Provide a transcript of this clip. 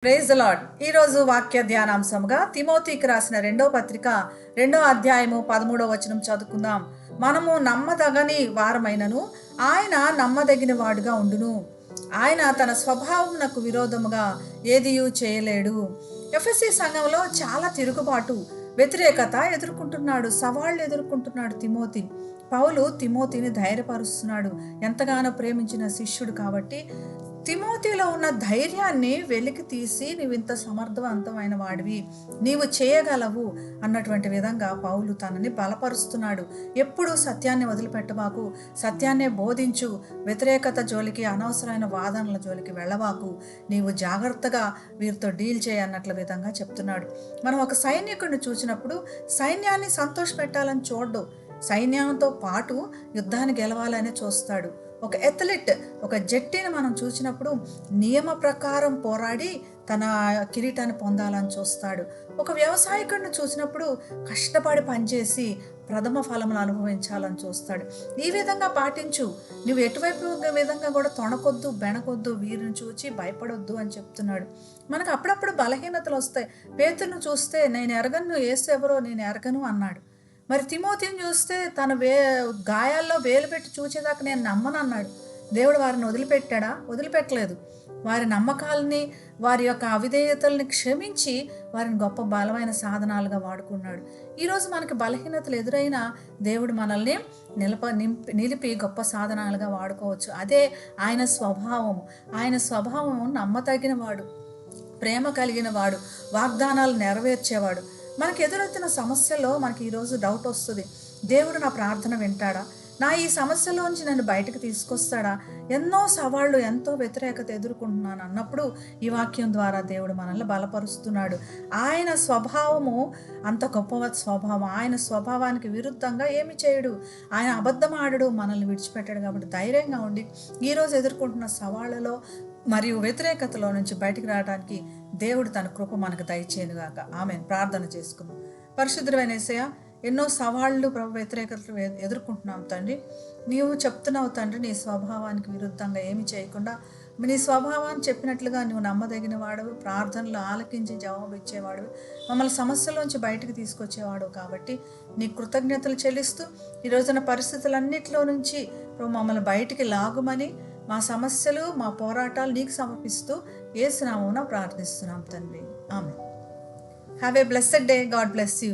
Praise the lord. ఈరోజు వాక్య ధ్యానాంశంగా తిమోతికి రాసిన 2వ పత్రిక 2వ అధ్యాయము 13వ వచనం చదువుకుందాం. మనము నమ్మదగని వారమైనను ఆయన నమ్మదగిన వాడుగా ఉండును. ఆయన తన స్వభావమునకు విరోధముగా ఏదియూ చేయలేడు. ఎఫెసీ సంఘంలో చాలా తిరుగుబాటు, వ్యతిరేకత ఎదుర్కొంటున్నాడు, సవాళ్ళు ఎదుర్కొంటున్నాడు తిమోతి. పౌలు తిమోతిని ధైర్యపరుస్తున్నాడు, ఎంతగానో ప్రేమించిన శిష్యుడు కాబట్టి. తిమోతిలో ఉన్న ధైర్యాన్ని వెలికి తీసి, నీవు ఇంత సమర్థవంతమైన వాడివి, నీవు చేయగలవు అన్నటువంటి విధంగా పౌలు తనని బలపరుస్తున్నాడు. ఎప్పుడూ సత్యాన్ని వదిలిపెట్టబాకు, సత్యాన్నే బోధించు, వ్యతిరేకత జోలికి, అనవసరమైన వాదనల జోలికి వెళ్ళబాకు, నీవు జాగ్రత్తగా వీరితో డీల్ చేయన్నట్ల విధంగా చెప్తున్నాడు. మనం ఒక సైనికుడిని చూసినప్పుడు సైన్యాన్ని సంతోషపెట్టాలని చూడ్డు, సైన్యంతో పాటు యుద్ధాన్ని గెలవాలని చూస్తాడు. ఒక ఎథ్లెట్, ఒక జట్టిని మనం చూసినప్పుడు నియమ ప్రకారం పోరాడి తన కిరీటాన్ని పొందాలని చూస్తాడు. ఒక వ్యవసాయకుడిని చూసినప్పుడు కష్టపడి పనిచేసి ప్రథమ ఫలములు అనుభవించాలని చూస్తాడు. ఈ విధంగా పాటించు, నువ్వు ఎటువైపు విధంగా కూడా తొణకొద్దు, బెణకొద్దు, వీరిని చూచి భయపడొద్దు అని చెప్తున్నాడు. మనకు అప్పుడప్పుడు బలహీనతలు వస్తాయి. పేతురును చూస్తే నేను ఎరగను, యేసు ఎవరో నేను ఎరగను అన్నాడు. మరి తిమోతిని చూస్తే తన గాయాల్లో వేలు పెట్టి చూచేదాకా నేను నమ్మను అన్నాడు. దేవుడు వారిని వదిలిపెట్టాడా? వదిలిపెట్టలేదు. వారి నమ్మకాలని, వారి యొక్క అవిధేయతల్ని క్షమించి వారిని గొప్ప బలమైన సాధనాలుగా వాడుకున్నాడు. ఈరోజు మనకి బలహీనతలు ఎదురైనా దేవుడు మనల్ని నిలిపి గొప్ప సాధనాలుగా వాడుకోవచ్చు. అదే ఆయన స్వభావము. ఆయన స్వభావము నమ్మతగిన వాడు, ప్రేమ కలిగిన వాడు, వాగ్దానాలు నెరవేర్చేవాడు. మనకి ఎదురవుతున్న సమస్యలో మనకి ఈరోజు డౌట్ వస్తుంది, దేవుడు నా ప్రార్థన వింటాడా, నా ఈ సమస్యలోంచి నన్ను బయటకు తీసుకొస్తాడా, ఎన్నో సవాళ్ళు, ఎంతో వ్యతిరేకత ఎదుర్కొంటున్నాను అన్నప్పుడు ఈ వాక్యం ద్వారా దేవుడు మనల్ని బలపరుస్తున్నాడు. ఆయన స్వభావము అంత గొప్ప స్వభావం. ఆయన స్వభావానికి విరుద్ధంగా ఏమి చేయడు, ఆయన అబద్ధం ఆడడు, మనల్ని విడిచిపెట్టాడు. కాబట్టి ధైర్యంగా ఉండి ఈరోజు ఎదుర్కొంటున్న సవాళ్ళలో మరియు వ్యతిరేకతలో నుంచి బయటికి రావడానికి దేవుడు తన కృప మనకు దయచేయనుగాక. ఆమేన్. ప్రార్థన చేసుకుందాం. పరిశుద్ధుడైన యేసయ్య, ఎన్నో సవాళ్ళు, ప్రభు, వ్యతిరేకతలు ఎదుర్కొంటున్నాం తండ్రి. నీవు చెప్తున్నావు తండ్రి, నీ స్వభావానికి విరుద్ధంగా ఏమి చేయకుండా నీ స్వభావాన్ని చెప్పినట్లుగా నువ్వు నమ్మదగిన వాడు, ప్రార్థనలు ఆలకించి జవాబు ఇచ్చేవాడు, మమ్మల్ని సమస్యలోంచి బయటకు తీసుకొచ్చేవాడు. కాబట్టి నీ కృతజ్ఞతలు చెల్లిస్తూ ఈ రోజున పరిస్థితులన్నిటిలో నుంచి ప్రభు మమ్మల్ని బయటికి లాగుమని, మా సమస్యలు, మా పోరాటాలు నీకు సమర్పిస్తూ యేసు నామమున ప్రార్థిస్తున్నాం తండ్రి. ఆమేన్. Have a blessed day. God bless you.